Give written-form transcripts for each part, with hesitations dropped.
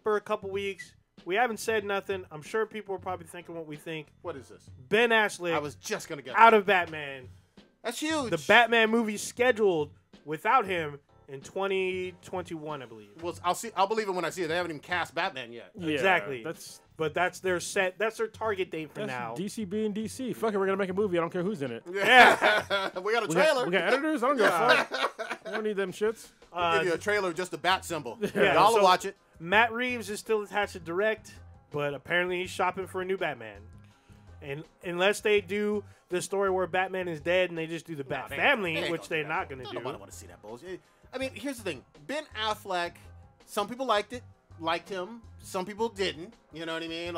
for a couple weeks. We haven't said nothing. I'm sure people are probably thinking what we think. What is this? Ben Affleck I was just gonna get out of Batman. That's huge. The Batman movie scheduled without him in 2021, I believe. Well, I'll believe it when I see it. They haven't even cast Batman yet. Yeah, exactly. That's their set. That's their target date for now. DC being DC. Fuck it, we're gonna make a movie. I don't care who's in it. Yeah. We got a trailer. We got editors. I don't give a fuck. I don't need them shits. We'll give you a trailer of just a bat symbol. Yeah, Y'all will watch it. Matt Reeves is still attached to direct, but apparently he's shopping for a new Batman. And unless they do the story where Batman is dead and they just do the Bat Family, which they're not going to do. Nobody want to see that bullshit. I mean, here's the thing. Ben Affleck, some people liked him. Some people didn't. You know what I mean?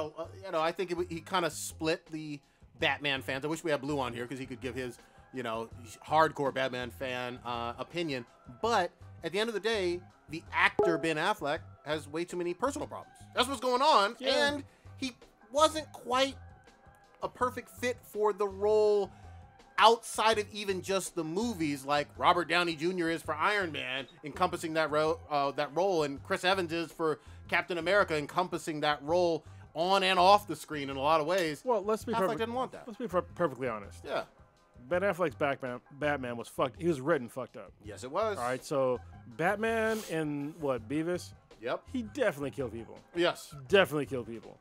I think he kind of split the Batman fans. I wish we had Blue on here because he could give his, hardcore Batman fan opinion. But at the end of the day, the actor Ben Affleck has way too many personal problems. That's what's going on. Yeah. And he wasn't quite a perfect fit for the role outside of even just the movies, like Robert Downey Jr. is for Iron Man, encompassing that role, and Chris Evans is for Captain America, encompassing that role on and off the screen in a lot of ways. Well, let's be Affleck didn't want that. Let's be perfectly honest. Yeah. Ben Affleck's Batman was fucked. He was written fucked up. Yes, it was. All right, so Batman and Beavis? Yep. He definitely killed people. Yes. Definitely killed people.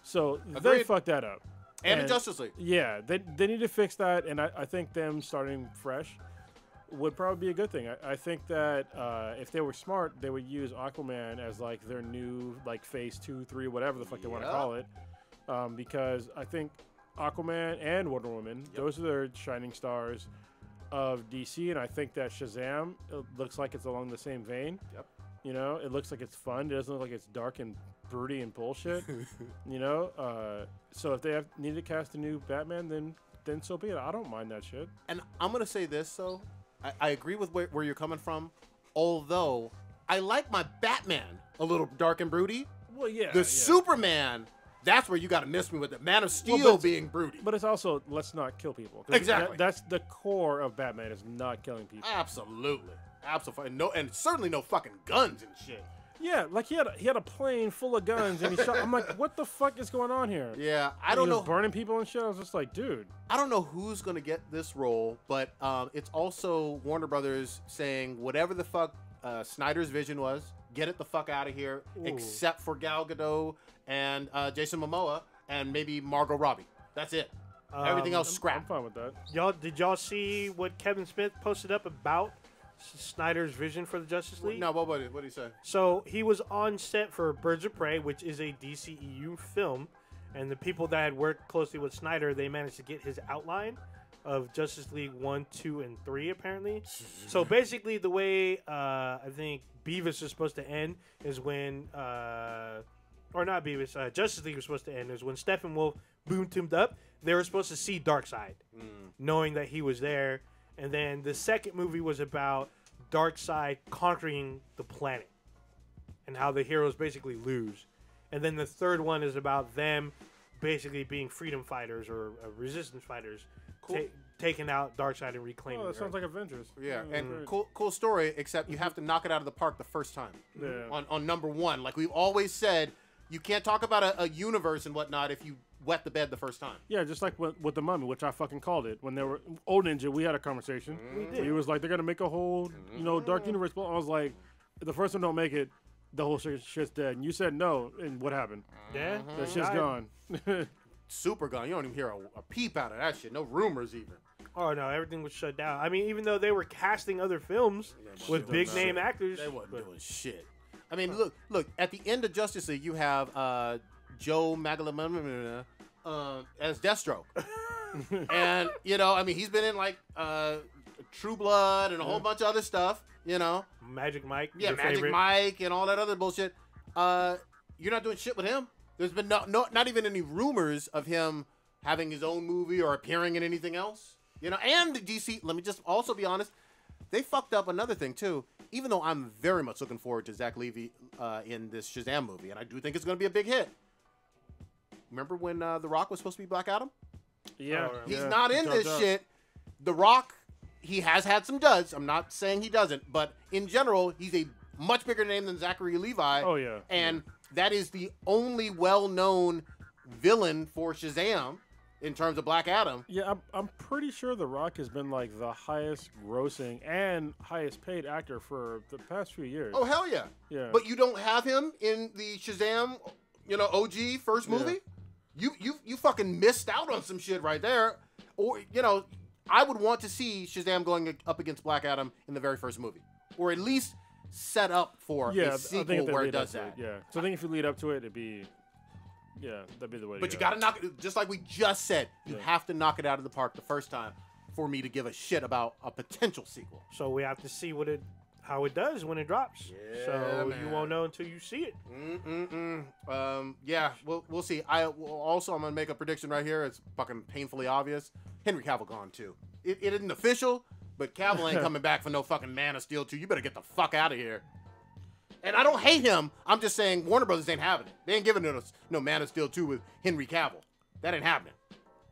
So Agreed. they fucked that up. And in Justice League. Yeah, they need to fix that, and I think them starting fresh would probably be a good thing. I think that if they were smart, they would use Aquaman as like their new phase 2, 3, whatever the fuck they want to call it, because I think Aquaman and Wonder Woman, those are their shining stars of DC, and I think that Shazam, it looks like it's along the same vein. Yep. It looks like it's fun. It doesn't look like it's dark and broody and bullshit. So if they need to cast a new Batman, then so be it. I don't mind that shit. And I'm gonna say this though, I agree with where you're coming from, although I like my Batman a little dark and broody. Well, yeah. The Superman, that's where you got to miss me with it. Man of Steel being broody. But it's also, let's not kill people. Exactly. That's the core of Batman, is not killing people. Absolutely. Absolutely. No, and certainly no fucking guns and shit. Yeah, like he had a plane full of guns and he shot. I'm like, what the fuck is going on here? Yeah, I don't know. Burning people and shit. I was just like, dude. I don't know who's gonna get this role, but it's also Warner Brothers saying whatever the fuck Snyder's vision was, get it the fuck out of here, except for Gal Gadot and Jason Momoa and maybe Margot Robbie. That's it. Everything else scrap. I'm fine with that. Did y'all see what Kevin Smith posted up about Snyder's vision for the Justice League? No, what did he say? So he was on set for Birds of Prey, which is a DCEU film, and the people that had worked closely with Snyder, they managed to get his outline of Justice League 1, 2, and 3, apparently. So basically the way I think Beavis is supposed to end is when, or not Beavis, Justice League was supposed to end is when Steppenwolf boom-toomed up. They were supposed to see Darkseid, knowing that he was there. And then the second movie was about Darkseid conquering the planet and how the heroes basically lose. And then the third one is about them basically being freedom fighters or resistance fighters, taking out Darkseid and reclaiming. Oh, that sounds like Avengers. Yeah, and cool story, except you have to knock it out of the park the first time. Yeah. On number one. Like we've always said, you can't talk about a universe and whatnot if you wet the bed the first time. Yeah, just like with the Mummy, which I fucking called it. When they were Old Ninja, we had a conversation. We did. He was like, they're gonna make a whole, dark universe. But I was like, the first one don't make it, the whole shit's dead. And you said no, and what happened? Yeah, that shit's gone. Super gone. You don't even hear a peep out of that shit. No rumors even. Oh no, everything was shut down. I mean, even though they were casting other films with big name actors, they wasn't doing shit. I mean, look. At the end of Justice League, you have Joe Magalamamana as Deathstroke, and he's been in like True Blood and a whole bunch of other stuff. Magic Mike, Magic Mike, and all that other bullshit. You're not doing shit with him. There's been not even any rumors of him having his own movie or appearing in anything else. And the DC. Let me just also be honest. They fucked up another thing too. Even though I'm very much looking forward to Zach Levy in this Shazam movie, and I do think it's going to be a big hit. Remember when The Rock was supposed to be Black Adam? Yeah. He's not in this shit. The Rock, he has had some duds. I'm not saying he doesn't, but in general, he's a much bigger name than Zachary Levi. Oh, yeah. And that is the only well-known villain for Shazam in terms of Black Adam. Yeah, I'm pretty sure The Rock has been like the highest grossing and highest paid actor for the past few years. Oh, hell yeah. Yeah. But you don't have him in the Shazam, OG first movie? You fucking missed out on some shit right there. Or, I would want to see Shazam going up against Black Adam in the very first movie. Or at least set up for a sequel where it does that. Yeah. So I think if you lead up to it, it'd be... Yeah, that'd be the way to go. But you got to knock it, just like we just said, you have to knock it out of the park the first time for me to give a shit about a potential sequel. So we have to see how it does when it drops. Yeah, so man. you won't know until you see it. Yeah, we'll see. I'm going to make a prediction right here. It's fucking painfully obvious. Henry Cavill gone too. It isn't official, but Cavill ain't coming back for no fucking Man of Steel 2. You better get the fuck out of here. And I don't hate him. I'm just saying Warner Brothers ain't having it. They ain't giving us no Man of Steel 2 with Henry Cavill. That ain't happening.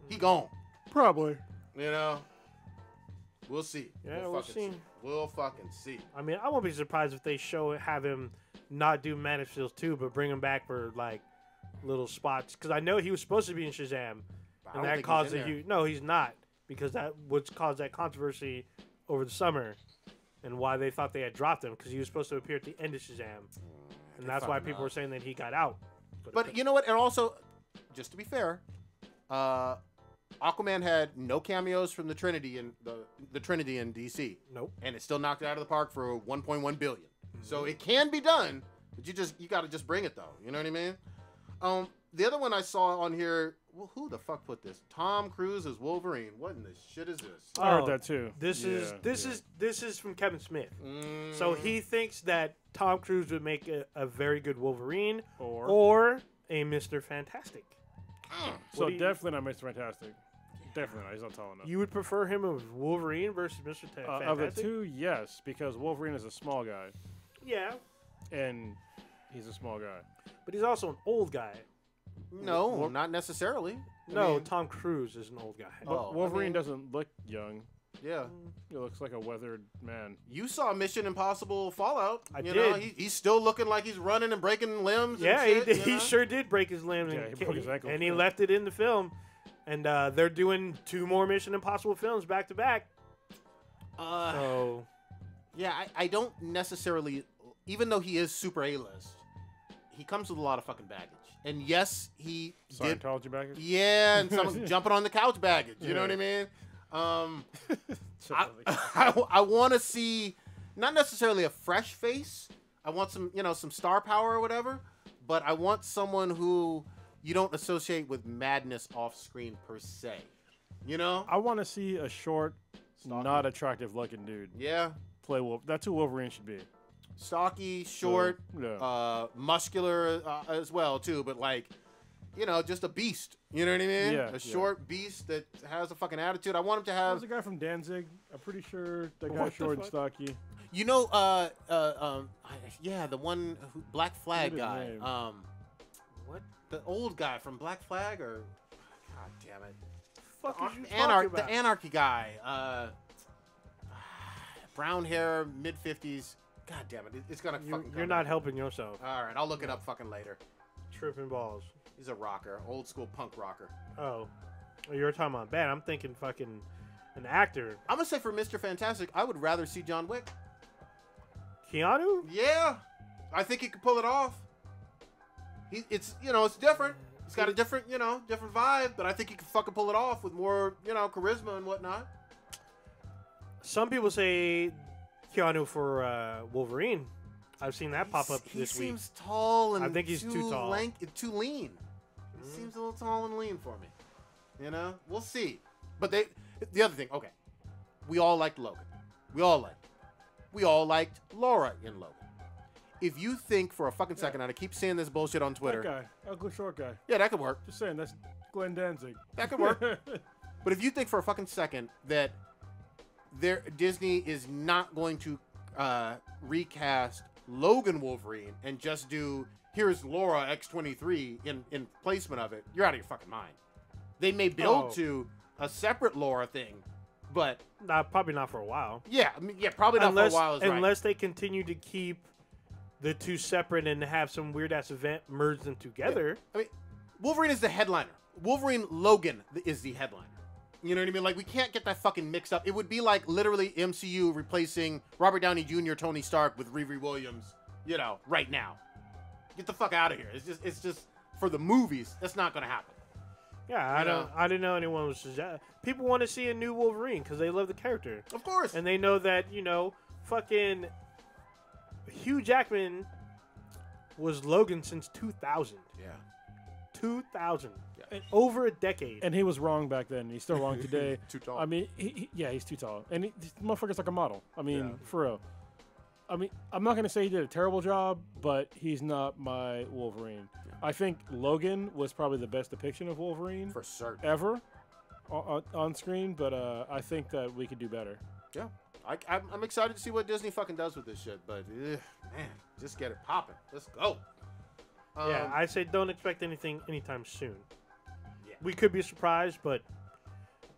He gone. Probably. We'll see. Yeah, we'll see. We'll fucking see. I mean, I won't be surprised if they have him not do Man of Steel 2, but bring him back for like little spots. Because I know he was supposed to be in Shazam, and that caused a huge. No, he's not, because that would cause that controversy over the summer. And why they thought they had dropped him, because he was supposed to appear at the end of Shazam. And that's why people were saying that he got out. But you know what? And also, just to be fair, Aquaman had no cameos from the Trinity in the Trinity in DC. Nope. And it still knocked it out of the park for 1.1 billion. So it can be done, but you got to just bring it though. You know what I mean? The other one I saw on here. Well, who the fuck put this? Tom Cruise as Wolverine. What in the shit is this? I heard that too. This is from Kevin Smith. So he thinks that Tom Cruise would make a very good Wolverine or a Mr. Fantastic. So definitely not Mr. Fantastic. Definitely not. He's not tall enough. You would prefer him as Wolverine versus Mr. Fantastic? Of the two, yes, because Wolverine is a small guy. Yeah. And he's a small guy. But he's also an old guy. No, not necessarily. Tom Cruise is an old guy. Wolverine doesn't look young. Yeah. He looks like a weathered man. You saw Mission Impossible Fallout. I did. He's still looking like he's running and breaking limbs. Yeah, and shit, he sure did break his limb. Yeah, he broke his ankle. And he left it in the film. And they're doing 2 more Mission Impossible films back to back. Yeah, I don't necessarily, even though he is super A-list, he comes with a lot of fucking baggage. And yes, he did. Scientology baggage? Yeah, and some jumping on the couch baggage. You know what I mean? I want to see not necessarily a fresh face. I want some star power or whatever. But I want someone who you don't associate with madness off screen per se. I want to see a short, not attractive looking dude. Yeah. Play Wolf. That's who Wolverine should be. Stocky, short, muscular as well too, but just a beast. You know what I mean? Yeah, a short beast that has a fucking attitude. I want him to have. There's a guy from Danzig. I'm pretty sure that guy's short and stocky. The one Black Flag guy. What? The old guy from Black Flag, or God damn it, the Anarchy guy. Brown hair, mid-50s. God damn it, it's gonna fucking. You're not helping yourself. All right, I'll look it up fucking later. Tripping balls. He's a rocker, old school punk rocker. Oh, you're talking about bad. I'm thinking fucking an actor. I'm gonna say for Mr. Fantastic, I would rather see John Wick. Keanu? Yeah, I think he could pull it off. It's different. It's got a different vibe, but I think he can fucking pull it off with more charisma and whatnot. Some people say Keanu for Wolverine. I've seen that pop up this week. He seems tall and I think he's too tall. Too lean. He seems a little tall and lean for me. We'll see. But the other thing, okay, we all liked Logan. We all liked Laura in Logan. If you think for a fucking second, and I keep seeing this bullshit on Twitter. That guy, ugly short guy. Yeah, that could work. Just saying, that's Glenn Danzig. That could work. But if you think for a fucking second that Disney is not going to recast Logan Wolverine and just do here's Laura X-23 in placement of it, you're out of your fucking mind. They may build to a separate Laura thing, but probably not for a while. Yeah, probably not for a while. Unless they continue to keep the two separate and have some weird ass event merge them together. I mean, Wolverine is the headliner. Wolverine Logan is the headliner. You know what I mean? Like, we can't get that fucking mixed up. It would be like literally MCU replacing Robert Downey Jr., Tony Stark with Riri Williams, you know, right now. Get the fuck out of here. It's just for the movies, that's not going to happen. Yeah, I didn't know anyone was suggest. People want to see a new Wolverine because they love the character. Of course. And they know that, you know, fucking Hugh Jackman was Logan since 2000. Yeah. 2000. Yeah. Over a decade. And he was wrong back then. He's still wrong today. Too tall. I mean, he's too tall. And this motherfucker's like a model. I mean, for real. I mean, I'm not going to say he did a terrible job, but he's not my Wolverine. Yeah. I think Logan was probably the best depiction of Wolverine. For certain. Ever on screen, but I think that we could do better. Yeah. I'm excited to see what Disney fucking does with this shit, but man, just get it popping. Let's go. Yeah, I say don't expect anything anytime soon. Yeah. We could be surprised, but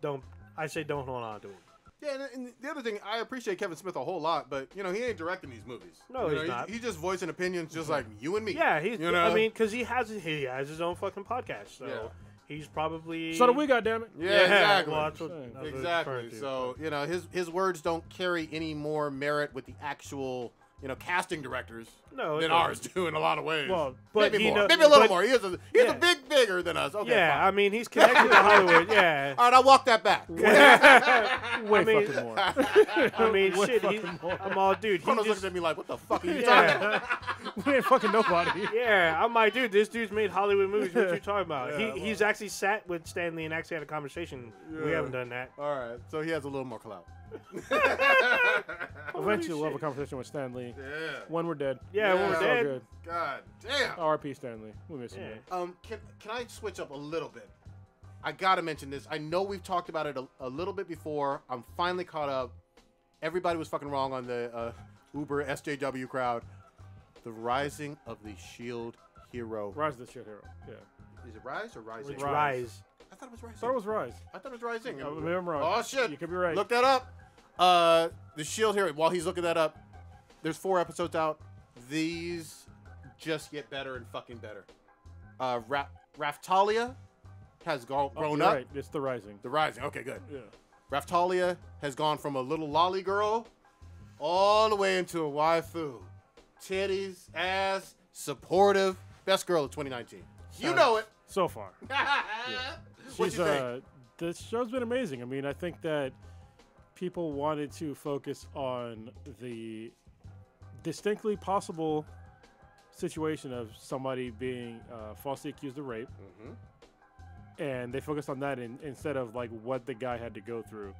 don't hold on to it. Yeah, and the other thing, I appreciate Kevin Smith a whole lot, but, you know, he ain't directing these movies. No, he's not. He's just voicing opinions just like you and me. Yeah, he's, you know? I mean, because he has his own fucking podcast, so he's probably... So do we, goddammit. Yeah, exactly. Well, that's what exactly. So, you know, his words don't carry any more merit with the actual... You know, casting directors than ours do in a lot of ways. Well, but maybe more. Maybe a little more. He's a bit bigger than us. Okay, yeah, fine. I mean, he's connected to Hollywood. Yeah. All right, I'll walk that back. Way fucking more. I mean, shit. I'm all, dude. He just looking at me like, what the fuck are you talking about? We ain't fucking nobody. Yeah, I'm like, dude, this dude's made Hollywood movies. What you talking about? He's actually sat with Stan Lee and actually had a conversation. Yeah. We haven't done that. All right, so he has a little more clout. Eventually, we'll have a conversation with Stan Lee. Yeah. When we're dead. Yeah, when we're dead. Good. God damn. R.I.P. Stan Lee. We miss him. Man. Can I switch up a little bit? I gotta mention this. I know we've talked about it a little bit before. I'm finally caught up. Everybody was fucking wrong on the Uber SJW crowd. The Rising of the Shield Hero. Rise of the Shield Hero. Yeah. Is it Rise or Rising? It's Rise. I thought it was Rising. I thought it was Rise. I thought it was Rising. Maybe I'm wrong. Oh shit! You could be right. Look that up. The Shield Hero. While he's looking that up, there's 4 episodes out. These just get better and fucking better. Raftalia has grown up. Right. It's the Rising. The Rising. Okay, good. Yeah. Raftalia has gone from a little lolly girl all the way into a waifu. Titties, ass, supportive. Best girl of 2019. You know it. So far. What you think? The show's been amazing. I mean, I think that people wanted to focus on the distinctly possible situation of somebody being falsely accused of rape. Mm-hmm. And they focused on that instead of like what the guy had to go through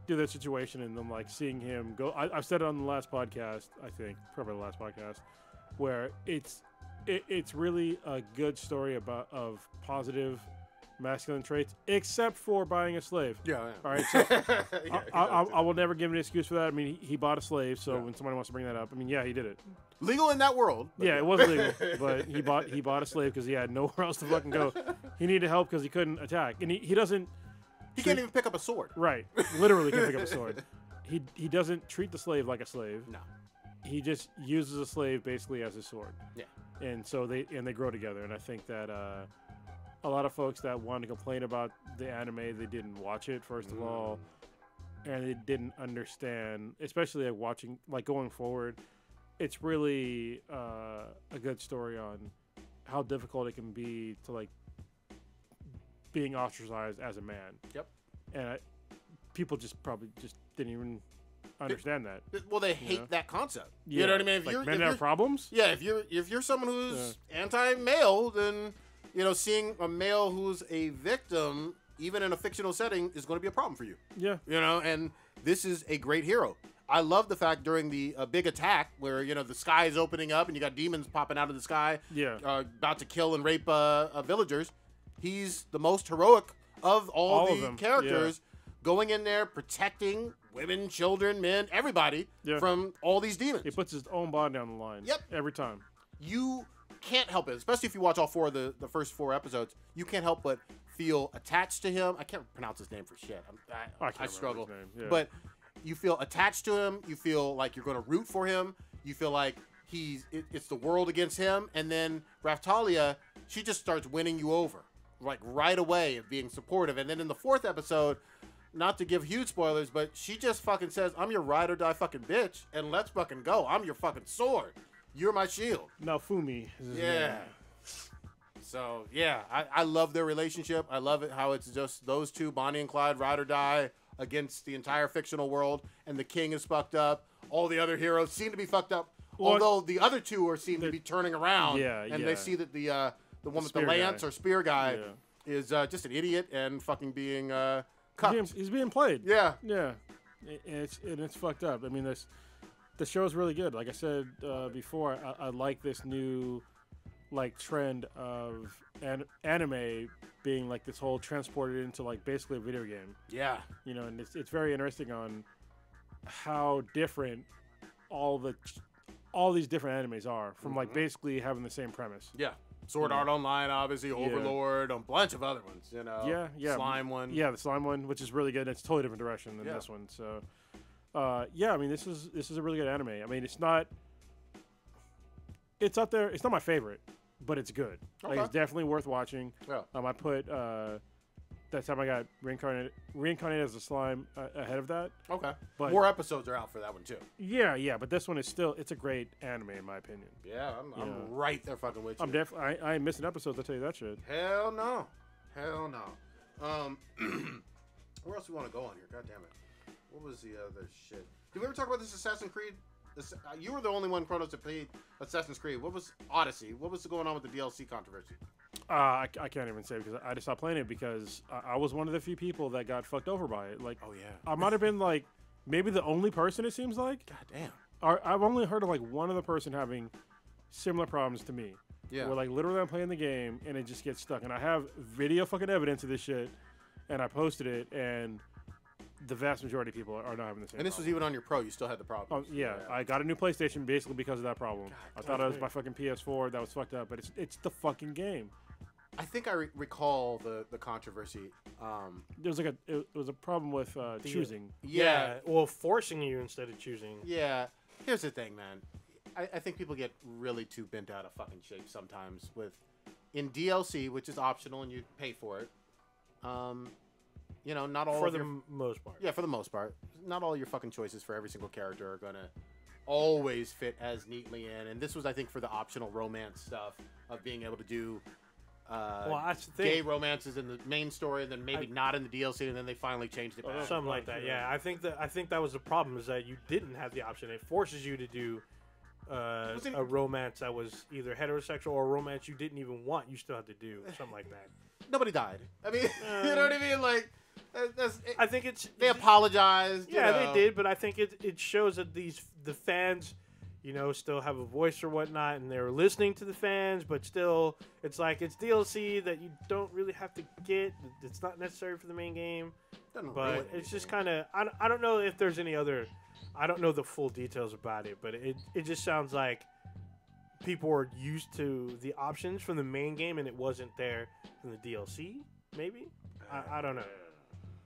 through that situation, and then like seeing him go. I've said it on the last podcast, I think, probably the last podcast, where it's really a good story of positive masculine traits, except for buying a slave. Yeah. All right. So I will never give him an excuse for that. I mean, he bought a slave, so when somebody wants to bring that up, I mean, yeah, he did it. Legal in that world. Yeah, it wasn't legal, but he bought a slave because he had nowhere else to fucking go. He needed help because he couldn't attack, and he doesn't. He can't even pick up a sword. Right. Literally can't pick up a sword. He doesn't treat the slave like a slave. No. He just uses a slave basically as his sword. Yeah. And so they grow together, and I think that a lot of folks that wanted to complain about the anime, they didn't watch it first of all, and they didn't understand, especially like watching, like going forward. It's really a good story on how difficult it can be to like being ostracized as a man. Yep. And people just probably just didn't even understand that. Well, they hate that concept. Yeah. You know what I mean? If like you're, men if have you're, problems. Yeah, if you're someone who's anti-male, then seeing a male who's a victim, even in a fictional setting, is going to be a problem for you. Yeah. And this is a great hero. I love the fact during the big attack where the sky is opening up and you got demons popping out of the sky, about to kill and rape villagers. He's the most heroic of all the characters, going in there protecting women, children, men, everybody from all these demons. He puts his own body on the line. Yep. Every time. You can't help it, especially if you watch all 4 of the first 4 episodes. You can't help but feel attached to him. I can't pronounce his name for shit. I struggle. His name. Yeah. But you feel attached to him. You feel like you're going to root for him. You feel like it's the world against him, and then Raftalia, she just starts winning you over, like right away, of being supportive. And then in the 4th episode, not to give huge spoilers, but she just fucking says, "I'm your ride or die fucking bitch, and let's fucking go. I'm your fucking sword. You're my shield." Now Fumi is his Yeah. name. So yeah, I love their relationship. I love it how it's just those two, Bonnie and Clyde, ride or die against the entire fictional world, and the king is fucked up. All the other heroes seem to be fucked up, although the other two seem to be turning around. And they see that the one with the lance or spear guy is just an idiot and fucking being cucked. He's being played. Yeah. And it's fucked up. I mean, the show's really good. Like I said before, I like this new like trend of anime being like this whole transported into like basically a video game. Yeah. You know, and it's very interesting on how different all these different animes are from like basically having the same premise. Yeah. Sword Art Online, obviously, Overlord, a bunch of other ones, you know. Yeah. Slime one. Yeah, the slime one, which is really good. It's a totally different direction than this one. So, I mean, this is a really good anime. I mean, it's up there. It's not my favorite, but it's good. Okay. Like, it's definitely worth watching. Yeah. I put that time I got reincarnated as a slime ahead of that. Okay. But more episodes are out for that one too. Yeah, but this one is it's a great anime in my opinion. Yeah, I'm right there fucking with you. I'm definitely I ain't missing episodes. I'll tell you that shit. Hell no. Where else do we want to go on here? God damn it. What was the other shit? Did we ever talk about this Assassin's Creed? You were the only one, Kronos, that played Assassin's Creed. What was Odyssey? What was going on with the DLC controversy? I can't even say because I just stopped playing it because I was one of the few people that got fucked over by it. Like, oh yeah, I might have been like maybe the only person. It seems like. God damn. I've only heard of like one other person having similar problems to me. Yeah. Where like literally I'm playing the game and it just gets stuck, and I have video fucking evidence of this shit, and I posted it, and the vast majority of people are not having the same. And this problem. was even on your Pro. You still had the problem. Yeah, I got a new PlayStation basically because of that problem. God, I thought it was my fucking PS4 that was fucked up, but it's the fucking game. I think I recall the controversy. There was like it was a problem with choosing. Yeah. Well, forcing you instead of choosing. Yeah. Here's the thing, man. I think people get really too bent out of fucking shape sometimes in DLC, which is optional and you pay for it. You know, not all for of the most part. Yeah, for the most part. Not all your fucking choices for every single character are gonna always fit as neatly in. And this was, I think, for the optional romance stuff of being able to do that's the thing. gay romances in the main story, and then maybe not in the DLC, and then they finally changed it back. Something like that. Yeah, I think that was the problem, is that you didn't have the option. It forces you to do a romance that was either heterosexual or a romance you didn't even want. You still have to do something like that. Nobody died. I mean, you know what I mean? Like, I think they apologized. Yeah, they did, but I think it shows that the fans, you know, still have a voice or whatnot, and they're listening to the fans, but still, it's like it's DLC that you don't really have to get. It's not necessary for the main game, but it's just kind of. I don't know if there's any other. I don't know the full details about it, but it just sounds like people were used to the options from the main game, and it wasn't there from the DLC. Maybe I don't know.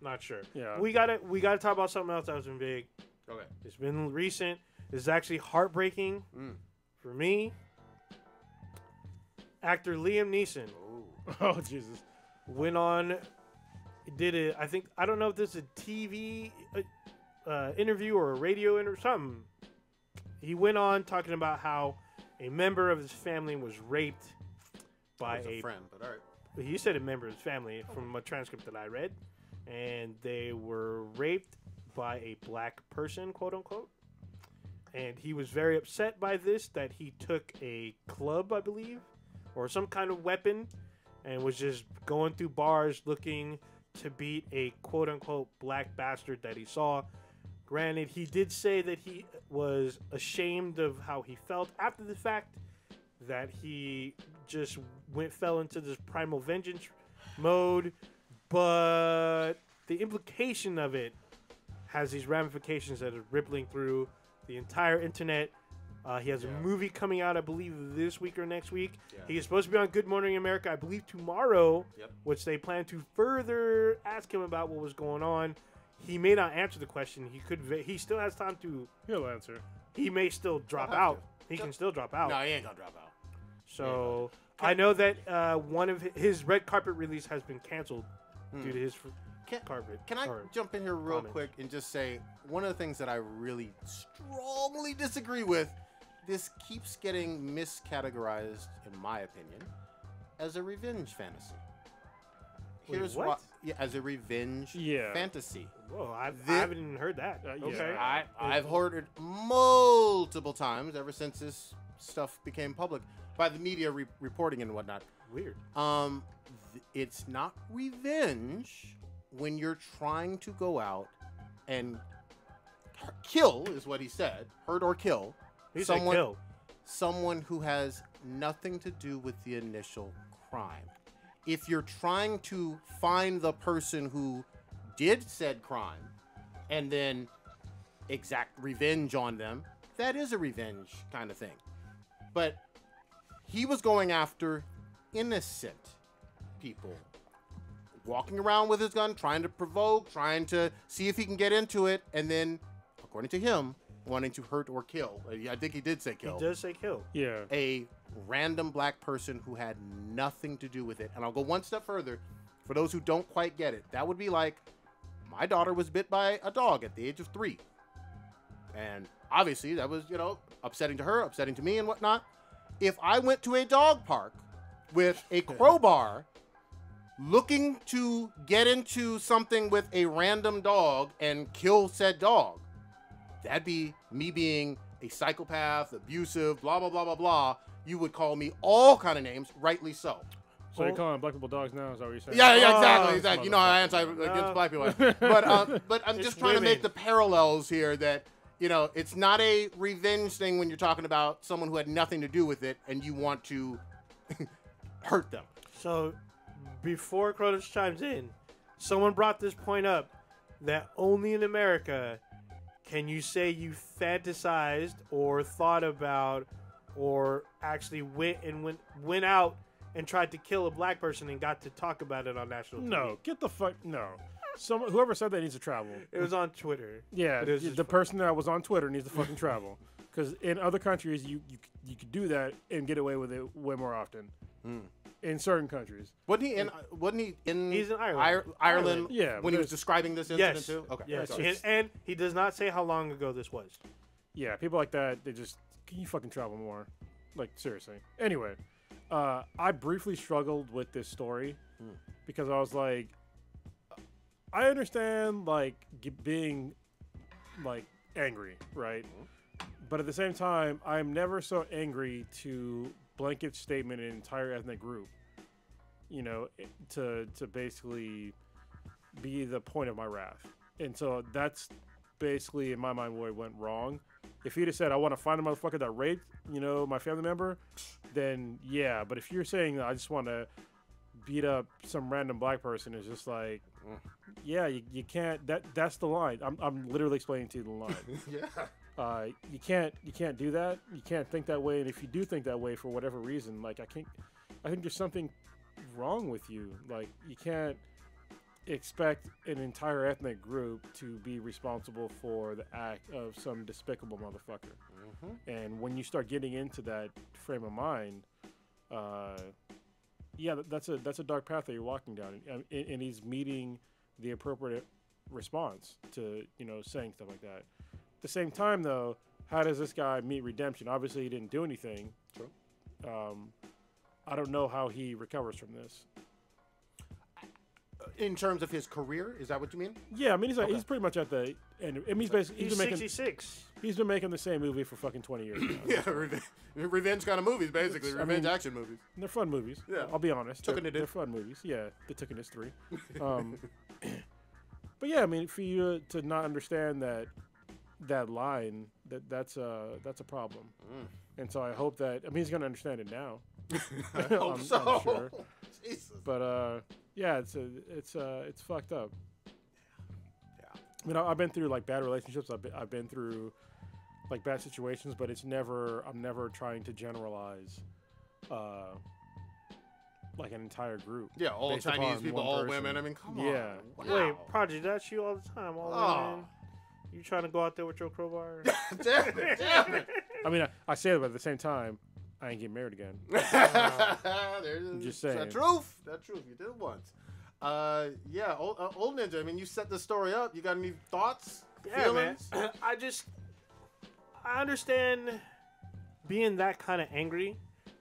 Not sure. Yeah. We gotta talk about something else that was been big. Okay. It's been recent. It's actually heartbreaking for me. Actor Liam Neeson. Oh Jesus. Went on. Did it? I don't know if this is a TV interview or a radio interview. Something. He went on talking about how a member of his family was raped by a friend. But all right. He said a member of his family from a transcript that I read. And they were raped by a black person, quote unquote. And he was very upset by this, that he took a club, I believe, or some kind of weapon, and was just going through bars looking to beat a quote unquote black bastard that he saw. Granted, he did say that he was ashamed of how he felt after the fact, that he just fell into this primal vengeance mode. But the implication of it has these ramifications that are rippling through the entire internet. He has a movie coming out, I believe, this week or next week. Yeah. He is supposed to be on Good Morning America, I believe, tomorrow, which they plan to further ask him about what was going on. He may not answer the question. He still has time to. He'll answer. he may still drop have out. to. He can still drop out. No, he ain't gonna drop out. So I know that one of his red carpet release has been canceled due to his carpet. Can I or jump in here real comment. quick and just say one of the things that I really strongly disagree with? This keeps getting miscategorized, in my opinion, as a revenge fantasy. Wait, Here's what? Yeah, as a revenge fantasy. Whoa, I haven't even heard that. Okay. I've heard it multiple times ever since this stuff became public by the media reporting and whatnot. Weird. It's not revenge when you're trying to go out and kill, is what he said, hurt or kill. He said kill. Someone who has nothing to do with the initial crime. If you're trying to find the person who did said crime and then exact revenge on them, that is a revenge kind of thing. But he was going after innocent people, walking around with his gun, trying to provoke, trying to see if he can get into it, and then, according to him, wanting to hurt or kill. I think he did say kill. He does say kill. Yeah. A random black person who had nothing to do with it. And I'll go one step further. For those who don't quite get it, that would be like, my daughter was bit by a dog at the age of 3. And obviously that was, upsetting to her, upsetting to me and whatnot. If I went to a dog park with a crowbar looking to get into something with a random dog and kill said dog, that'd be me being a psychopath, abusive, blah, blah, blah, blah, blah. You would call me all kind of names, rightly so. So you're calling black people dogs now? Is that what you're saying? Yeah, exactly. You know how I anti against black people. But I'm It's just trying to make women. the parallels here that, it's not a revenge thing when you're talking about someone who had nothing to do with it and you want to hurt them. So, before Kronos chimes in, someone brought this point up that only in America can you say you fantasized or thought about or actually went out and tried to kill a black person and got to talk about it on national TV. No, get the fuck no. Whoever said that needs to travel. It was on Twitter. Yeah, But it was just the person that was on Twitter needs to fucking travel. Because in other countries, you could do that and get away with it way more often. In certain countries. Wasn't he in He's in Ireland. Ireland Yeah, when he was describing this incident Yes. too? Okay. Yes. Sorry. And he does not say how long ago this was. Yeah, people like that, can you fucking travel more? Like, seriously. Anyway, I briefly struggled with this story because I was like, I understand, like, being, like, angry, right? But at the same time, I'm never so angry to blanket statement an entire ethnic group, to basically be the point of my wrath. And so that's basically, in my mind, where it went wrong. If he'd have said, I want to find a motherfucker that raped, my family member, then yeah. But if you're saying that I just want to beat up some random black person, it's just like, yeah, you can't. That's the line. I'm literally explaining to you the line. Yeah. You can't do that. You can't think that way. And if you do think that way for whatever reason, like I think there's something wrong with you. Like you can't expect an entire ethnic group to be responsible for the act of some despicable motherfucker. And when you start getting into that frame of mind, yeah, that's a dark path that you're walking down, and he's meeting the appropriate response to saying stuff like that. At the same time, though, how does this guy meet redemption? Obviously, he didn't do anything. True. I don't know how he recovers from this. In terms of his career, is that what you mean? Yeah, I mean he's pretty much at the end. I mean he's basically He's 66. He's been making the same movie for fucking 20 years now. Yeah, revenge kind of movies, basically. Revenge action movies. And they're fun movies. Yeah. I'll be honest. They're fun movies. Yeah, the Tooken 3. But yeah, I mean, for you to not understand that line, that's a problem. And so I hope that he's gonna understand it now. I hope I'm sure. Jesus. But yeah, it's fucked up. Yeah. I mean, I've been through like bad relationships. I've been through like bad situations, but I'm never trying to generalize like an entire group. Yeah, all based Chinese upon people, one all person. women. I mean, come on. Yeah. Wow. Wait, Project, that's you all the time. All Oh. women. You trying to go out there with your crowbar? Damn it. I mean, I say it, but at the same time, I ain't getting married again. There's Just saying. That truth. You did it once. Yeah, old Ninja. I mean, you set the story up. You got any thoughts, feelings? Man. I understand being that kind of angry,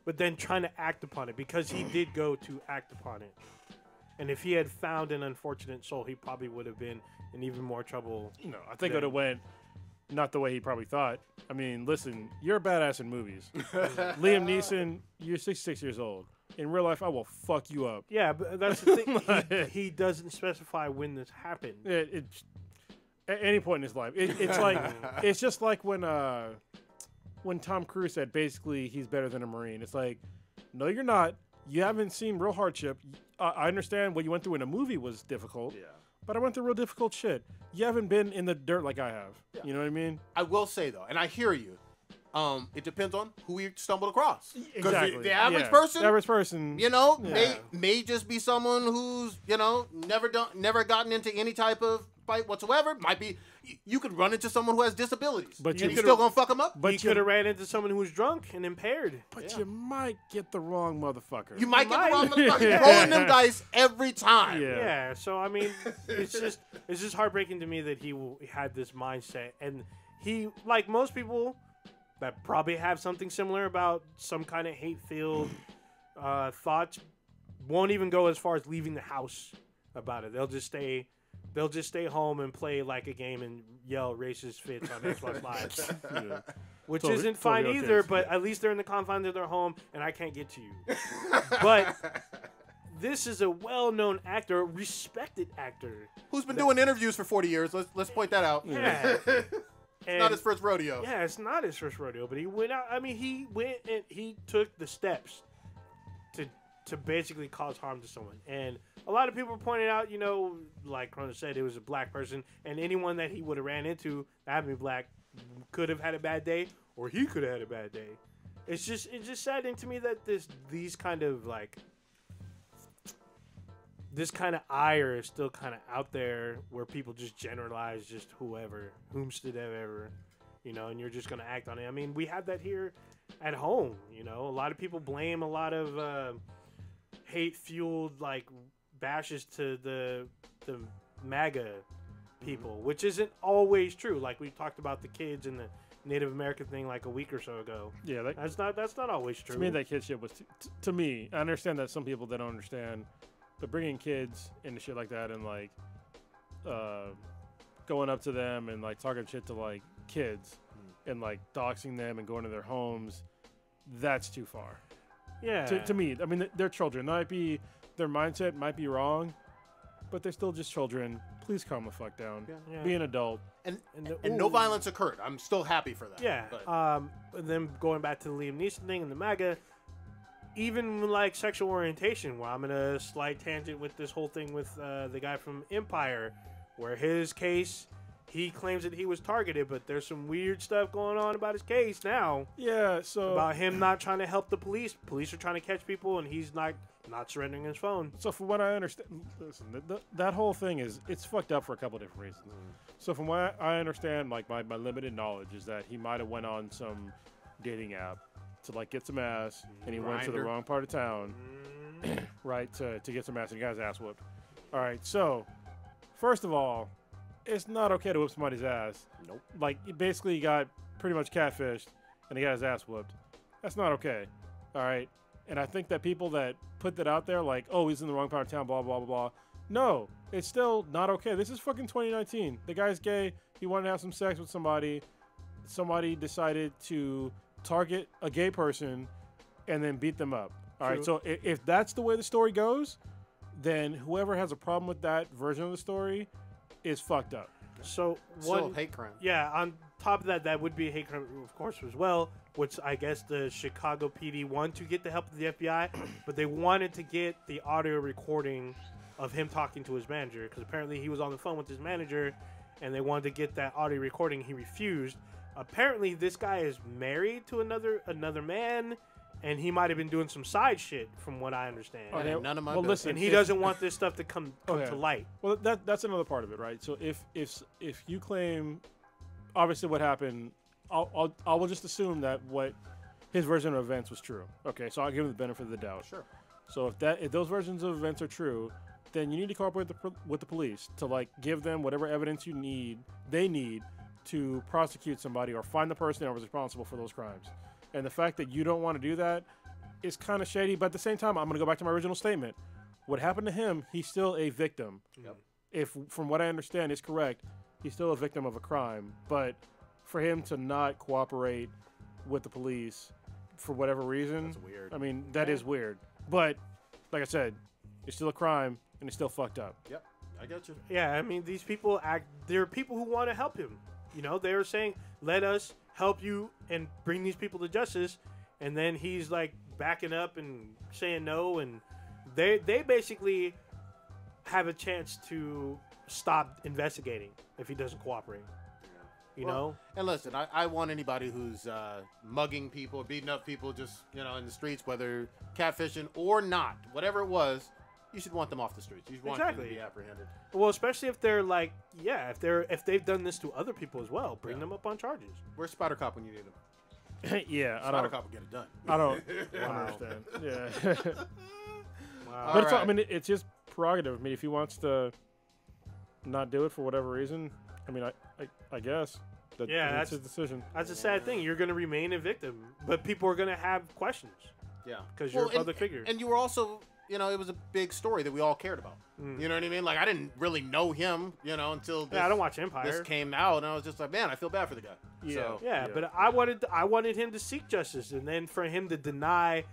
but then trying to act upon it because he did go to act upon it. And if he had found an unfortunate soul, he probably would have been in even more trouble. No, I think it would have went not the way he probably thought. I mean, listen, you're a badass in movies. Liam Neeson, you're 66 years old. In real life, I will fuck you up. Yeah, but that's the thing. He doesn't specify when this happened. It's at any point in his life. It's like it's just like when Tom Cruise said basically he's better than a Marine. It's like, no, you're not. You haven't seen real hardship. I understand what you went through in a movie was difficult. Yeah. But I went through real difficult shit. You haven't been in the dirt like I have. Yeah. You know what I mean? I will say though, and I hear you. It depends on who you stumbled across. Because Exactly. the average Yeah. person, The average person, you know, Yeah. may just be someone who's, you know, never gotten into any type of fight whatsoever. Might be you could run into someone who has disabilities, But but you you could've- still gonna fuck them up. but He could have ran into someone who was drunk and impaired. you might get the wrong motherfucker. You might get might. the wrong motherfucker. You're rolling them dice every time. Yeah. Yeah, so I mean, it's just heartbreaking to me that he had this mindset, and he, like most people that probably have something similar about some kind of hate-filled thoughts, won't even go as far as leaving the house about it. They'll just stay home and play like a game and yell racist fits on Xbox Live. Yeah. Which Totally- isn't fine totally either, okay. but at least they're in the confines of their home, and I can't get to you. But this is a well-known actor, a respected actor. Who's been doing interviews for 40 years? Let's point that out. Yeah. It's not his first rodeo. Yeah, it's not his first rodeo, but he went out. I mean, he went and he took the steps to basically cause harm to someone. And a lot of people pointed out, you know, like Corona said, it was a black person, and anyone that he would have ran into that happened to be black could have had a bad day, or he could have had a bad day. It's just saddening to me that this kind of ire is still kind of out there, where people just generalize just whomstead ever, you know, and you're just gonna act on it. I mean, we have that here at home, you know. A lot of people blame a lot of hate-fueled bashes to the MAGA people, which isn't always true. Like we talked about the kids and the Native American thing like a week or so ago. Yeah, That's not always true. to me that kid shit was to me. I understand that some people that don't understand, but bringing kids into shit like that and going up to them and talking shit to kids and doxing them and going to their homes, that's too far. yeah. To me, I mean, they're children. Their mindset might be wrong, but they're still just children. Please calm the fuck down. Yeah. Be an adult. And Ooh. no violence occurred. I'm still happy for that. Yeah. But And then going back to the Liam Neeson thing and the MAGA, even sexual orientation, well, I'm in a slight tangent with this whole thing with the guy from Empire, where his case, he claims that he was targeted, but there's some weird stuff going on about his case now. Yeah, so About him not trying to help the police. Police are trying to catch people, and he's not surrendering his phone. So from what I understand, listen, that whole thing it's fucked up for a couple different reasons. So from what I understand, my limited knowledge is that he might have went on some dating app to get some ass, and he went to the Grindr. wrong part of town, right, to get some ass, and he got his ass whooped. All right, so first of all, it's not okay to whip somebody's ass. Nope. Basically, he got pretty much catfished, and he got his ass whooped. That's not okay. All right. And I think that people that put that out there, oh, he's in the wrong part of town, blah, blah, blah, blah. No, it's still not okay. This is fucking 2019. The guy's gay. He wanted to have some sex with somebody. Somebody decided to target a gay person and then beat them up. All right. True. So if that's the way the story goes, then whoever has a problem with that version of the story is fucked up. So still hate crime. Yeah, on top of that, that would be a hate crime, of course, as well, which I guess the Chicago PD wanted to get the help of the FBI, but they wanted to get the audio recording of him talking to his manager, because apparently he was on the phone with his manager, and they wanted to get that audio recording. He refused. Apparently, this guy is married to another man, and he might have been doing some side shit, from what I understand. Okay, none of my well, business. listen, And he if- doesn't want this stuff to come Okay. to light. Well, that's another part of it, right? So if you claim obviously what happened, I will just assume that what his version of events was true. Okay, so I'll give him the benefit of the doubt. Sure. So if those versions of events are true, then you need to cooperate with the police to like give them whatever evidence they need to prosecute somebody or find the person that was responsible for those crimes. And the fact that you don't want to do that is kind of shady. But at the same time, I'm going to go back to my original statement. What happened to him, he's still a victim. Yep. If, from what I understand, is correct, he's still a victim of a crime. But for him to not cooperate with the police for whatever reason, That's weird. I mean, that is weird. But like I said, it's still a crime and it's still fucked up. Yep. I get you. Yeah, I mean, these people there are people who want to help him. You know, they were saying, let us help you and bring these people to justice. And then he's like backing up and saying no. And they basically have a chance to stop investigating if he doesn't cooperate. You know? And listen, I want anybody who's mugging people, beating up people just, in the streets, whether catfishing or not, whatever it was, you should want them off the streets. You should want them to be apprehended. Well, especially if they're like, if they've done this to other people as well, bring them up on charges. Where's Spider Cop when you need him? Yeah, Spider Cop will get it done. I don't understand. Yeah. Wow. But I mean, it's his prerogative. I mean, if he wants to not do it for whatever reason, I mean, I guess that's his decision. That's a sad thing. You're going to remain a victim, but people are going to have questions. Yeah. Because you're a public figure. And you were also, it was a big story that we all cared about. You know what I mean? Like, I didn't really know him, until this, I don't watch Empire. This came out, and I was just like, man, I feel bad for the guy. Yeah. So, But I wanted him to seek justice, and then for him to deny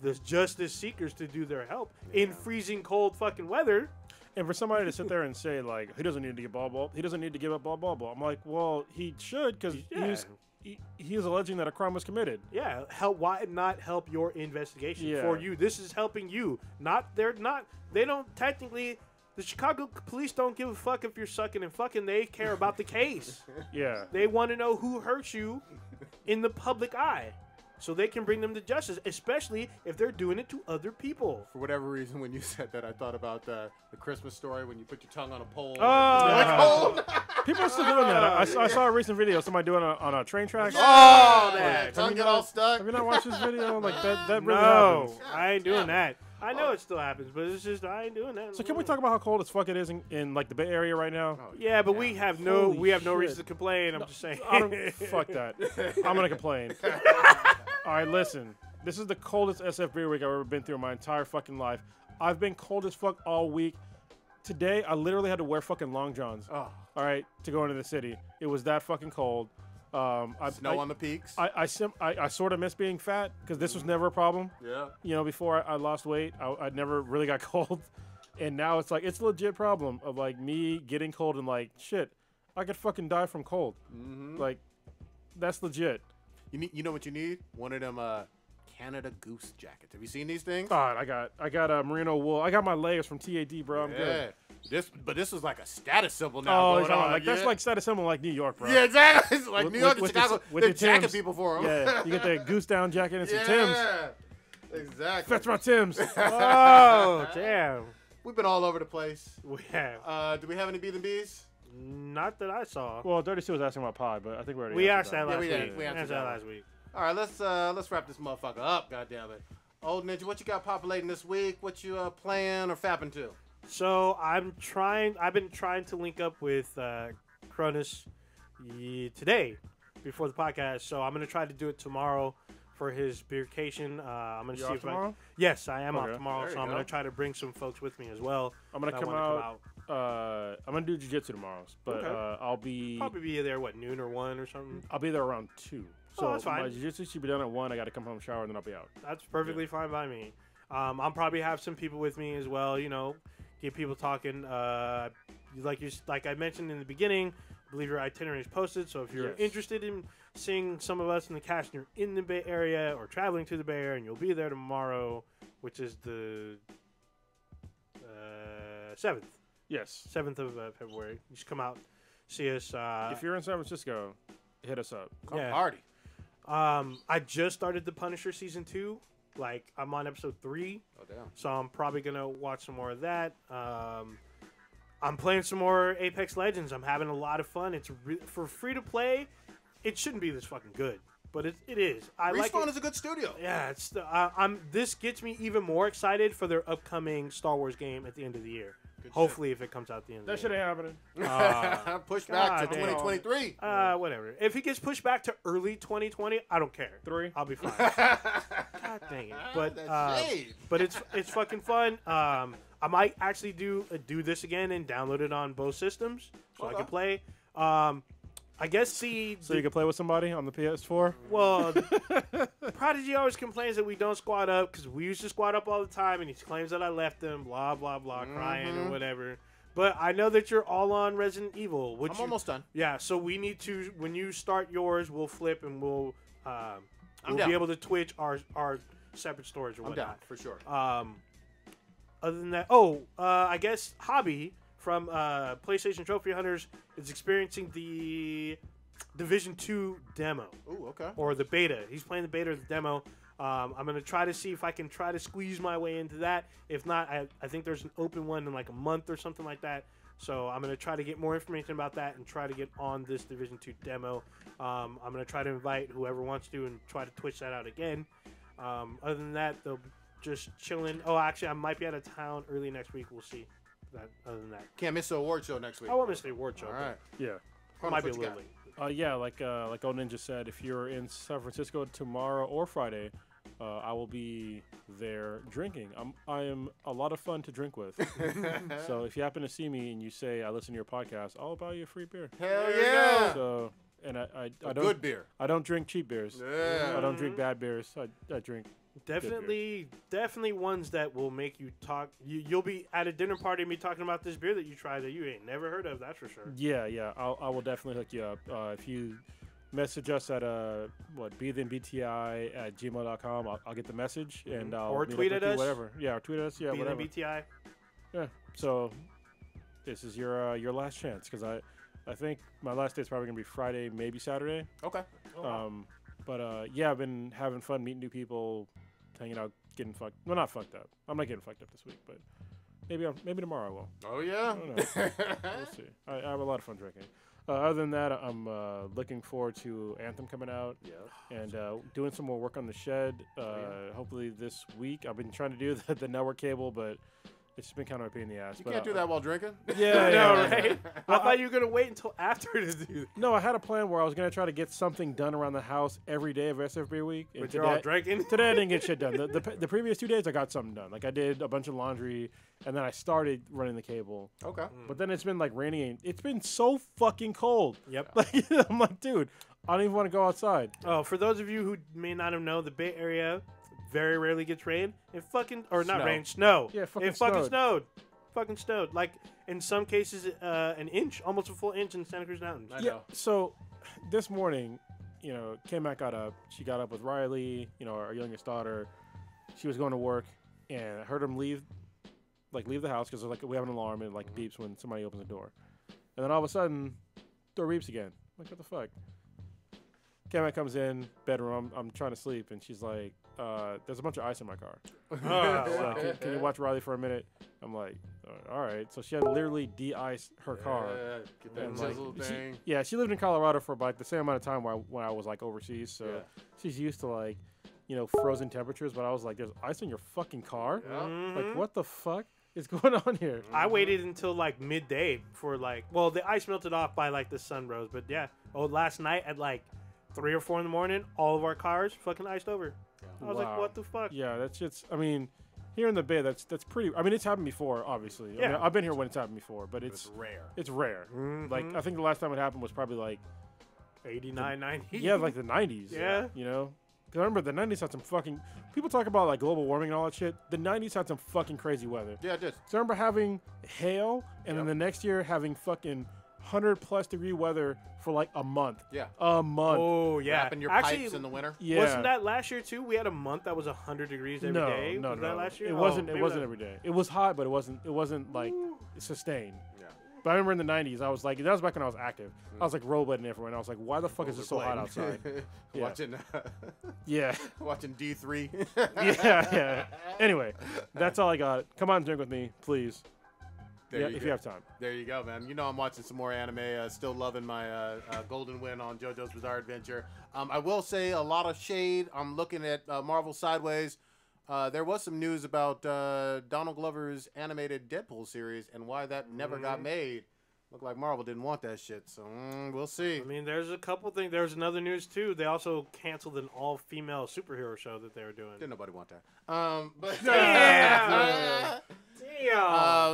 the justice seekers to do their help in freezing cold fucking weather. And for somebody to sit there and say, like, he doesn't need to give he doesn't need to give up blah, blah, blah. I'm like, well, he should, because he is alleging that a crime was committed. Yeah, why not help your investigation for you? This is helping you. They don't technically, the Chicago police don't give a fuck if you're sucking and fucking. They care about the case. Yeah. They want to know who hurt you in the public eye. So they can bring them to justice, especially if they're doing it to other people. For whatever reason, when you said that, I thought about the Christmas Story when you put your tongue on a pole. Oh, people are still doing that. I saw a recent video of somebody doing it on a train track. Oh, man. Tongue get all stuck. Have you not watched this video? Like that really No, happens. I ain't doing that. I know it still happens, but it's just I ain't doing that. So can we talk about how cold as fuck it is in like the Bay Area right now? Oh, Yeah, but we have no Holy reason shit. to complain. I'm just saying. Fuck that. I'm gonna complain. All right, listen. This is the coldest SF beer week I've ever been through in my entire fucking life. I've been cold as fuck all week. Today, I literally had to wear fucking long johns. Oh. All right, to go into the city. It was that fucking cold. Snow on the peaks. I sort of miss being fat because this was never a problem. Yeah. Before I lost weight, I never really got cold. And now it's like, it's a legit problem of like me getting cold and like, shit, I could fucking die from cold. Mm-hmm. Like, that's legit. You know what you need? One of them Canada Goose jackets. Have you seen these things? Oh, I got a merino wool. I got my layers from TAD, bro. I'm good. This was like a status symbol now. Oh, like that's like status symbol like New York, bro. Yeah, exactly. It's like New York and Chicago. They're the jacking Timbs. people for them. Yeah, you get that goose down jacket and some Timbs. Exactly. Fetch my Timbs. Oh, damn. We've been all over the place. We have. Do we have any B&Bs? Not that I saw. Well, 32 was asking about pod, but I think we already We asked that that. last Yeah, week. we answered that last week. All right, let's wrap this motherfucker up. God damn it. Old Ninja, what you got populating this week? What you playing or fapping to? So I've been trying to link up with Cronus today before the podcast. So I'm gonna try to do it tomorrow for his beercation. I'm gonna You see off if tomorrow? Yes, I am Okay. off tomorrow. There So you I'm go. gonna try to bring some folks with me as well. I'm gonna that come wanna out. I'm gonna do jiu-jitsu tomorrow, but Okay. I'll be Probably be there noon or 1 or something. I'll be there around 2. So that's fine. my jiu-jitsu should be done at 1. I got to come home, shower, and then I'll be out. That's perfectly fine by me. I'll probably have some people with me as well. Get people talking. Like I mentioned in the beginning, I believe your itinerary is posted. So if you're Yes. interested in seeing some of us in the cast, and you're in the Bay Area or traveling to the Bay Area, and you'll be there tomorrow, which is the 7th. Yes. 7th of February. You should come out, see us. If you're in San Francisco, hit us up. Come Yeah. party. I just started The Punisher season 2. I'm on episode 3. Oh damn. So I'm probably gonna watch some more of that. I'm playing some more Apex Legends. I'm having a lot of fun. It's for free to play. It shouldn't be this fucking good, but it is. I like Respawn it. is a good studio. Yeah, it's this gets me even more excited for their upcoming Star Wars game at the end of the year. Hopefully, if it comes out at the end That of the shit year. ain't happening. Pushed back to God damn. 2023. Whatever. If it gets pushed back to early 2020, I don't care. 3. I'll be fine. God dang it. But it's fucking fun. I might actually do this again and download it on both systems so I can play. I guess So you can play with somebody on the PS4? well, Prodigy always complains that we don't squad up because we used to squad up all the time, and he claims that I left him, blah, blah, blah, crying or whatever. But I know that you're all on Resident Evil. I'm almost done. Yeah, so we need to, when you start yours, we'll flip and we'll down. be able to Twitch our separate storage or I'm whatnot. down, for sure. Other than that, I guess Hobby from PlayStation Trophy Hunters is experiencing the Division 2 demo. Ooh, okay. Or the beta. He's playing the beta of the demo. I'm going to try to see if I can try to squeeze my way into that. If not, I think there's an open one in like a month or something like that. So I'm going to try to get more information about that and try to get on this Division 2 demo. I'm going to try to invite whoever wants to and try to Twitch that out again. Other than that, they'll just chilling. Oh, actually, I might be out of town early next week. We'll see. Other than that, Can't miss the award show next week. I won't miss the award show. All right. Yeah. But might be a little late. Yeah, like Old Ninja said, if you're in San Francisco tomorrow or Friday, I will be there drinking. I am a lot of fun to drink with. So if you happen to see me and you say I listen to your podcast, I'll buy you a free beer. Hell yeah! So and I don't good beer. I don't drink cheap beers. Yeah. I don't drink bad beers. I drink. Definitely ones that will make you talk. You'll be at a dinner party and be talking about this beer that you tried that you ain't never heard of. That's for sure. Yeah. I will definitely hook you up. If you message us at BTI@gmail.com, I'll get the message and I'll or meet tweet up at with us. you, whatever. Yeah, or tweet at us. Yeah, whatever. BTI. Yeah. So this is your last chance because I think my last day is probably gonna be Friday, maybe Saturday. Okay. Yeah, I've been having fun meeting new people, hanging out, getting fucked. Well, not fucked up. I'm not getting fucked up this week, but maybe tomorrow I will. Oh yeah. I don't know. We'll see. I have a lot of fun drinking. Other than that, I'm looking forward to Anthem coming out and doing some more work on the shed. Hopefully this week. I've been trying to do the network cable, but it's been kind of a pain in the ass. You can't do that while drinking. Yeah, No, right? I thought you were gonna wait until after to do that. No, I had a plan where I was gonna try to get something done around the house every day of SFB week. And But you're all drinking. Today I didn't get shit done. The previous 2 days I got something done. Like I did a bunch of laundry, and then I started running the cable. Okay. But then it's been like raining. And it's been so fucking cold. Yep. Like I'm like, dude, I don't even want to go outside. Oh, for those of you who may not have known, the Bay Area very rarely gets rain. It fucking not Snow. rain, snow. Yeah, it fucking snowed. Fucking snowed. Like in some cases, an inch, almost a full inch in Santa Cruz Mountains. I know. So this morning, K-Mac got up. She got up with Riley, our youngest daughter. She was going to work, and I heard him leave the house because like we have an alarm and it like beeps when somebody opens the door. And then all of a sudden, door beeps again. I'm like, what the fuck? K-Mac comes in, bedroom. I'm trying to sleep, and she's like, there's a bunch of ice in my car. So can you watch Riley for a minute? I'm like, all right. So she had to literally de-ice her car. Get that And, like, chisel thing. She lived in Colorado for like the same amount of time when I was like overseas. So she's used to like, frozen temperatures. But I was like, there's ice in your fucking car? Yeah. Like, what the fuck is going on here? I waited until like midday for the ice melted off by like the sun rose. But yeah, last night at like 3 or 4 in the morning, all of our cars fucking iced over. I was like, Wow. what the fuck? Yeah, that's just. I mean, here in the Bay, that's pretty. I mean, it's happened before, obviously. I mean, I've been here when it's happened before, but it's rare. It's rare. Mhm. Like I think the last time it happened was probably like 89, 90. yeah, like the 90s. Yeah. Because I remember the 90s had some fucking. People talk about like global warming and all that shit. The 90s had some fucking crazy weather. Yeah, it did. So I remember having hail, and then Yep. the next year having fucking 100+ degree weather for like a month. Yeah. A month. Oh yeah. Wrapping your Actually, pipes in the winter. Yeah. wasn't that last year too? We had a month that was 100 degrees every day. No, Was that last year? It Oh, wasn't. maybe It wasn't that- every day. It was hot, but it wasn't like sustained. Yeah. But I remember in the 90s, I was like, that was back when I was active. I was like rollerblading everywhere, and I was like, why the fuck is it so hot outside? Yeah. Watching, Yeah. watching D3. Yeah. Anyway, that's all I got. Come on, drink with me, please. If you have time. There you go, man. You know I'm watching some more anime. Still loving my Golden Win on JoJo's Bizarre Adventure. I will say a lot of shade. I'm looking at Marvel sideways. There was some news about Donald Glover's animated Deadpool series and why that never got made. Looked like Marvel didn't want that shit, so we'll see. I mean, there's a couple things. There's another news, too. They also canceled an all-female superhero show that they were doing. Didn't nobody want that. Damn!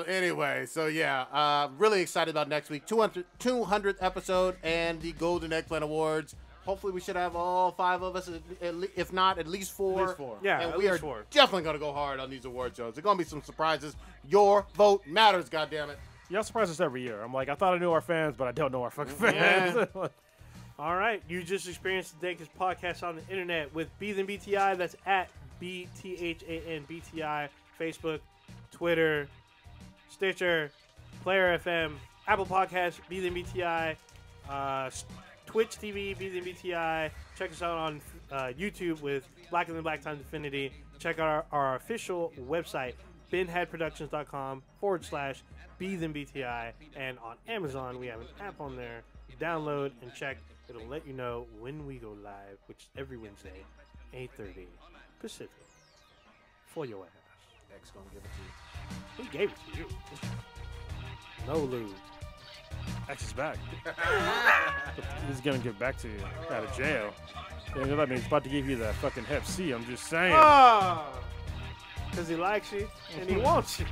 Anyway, so yeah, really excited about next week. 200th episode and the Golden Eggplant Awards. Hopefully we should have all 5 of us, if not, at least 4. At least 4. Yeah, and at we least are 4. definitely going to go hard on these award shows. There's going to be some surprises. Your vote matters, goddammit. Y'all surprise us every year. I'm like, I thought I knew our fans, but I don't know our fucking fans. Yeah. All right, you just experienced the Dankest podcast on the internet with Be Than BTI. That's at BTHANBTI, Facebook, Twitter, Stitcher, Player FM, Apple Podcasts, Be Than BTI, Twitch TV, Be Than BTI. Check us out on YouTube with Blacker Than Black Times Infinity. Check out our official website, binheadproductions.com/Be Than BTI. And on Amazon, we have an app on there. Download and check. It'll let you know when we go live, which is every Wednesday, 8:30 Pacific. For your ass. X gonna give it to you. He gave it to you. No lube. X is back. He's gonna give back to you out of jail. Yeah, that means he's about to give you that fucking Hep C. I'm just saying. Because he likes you and he wants you.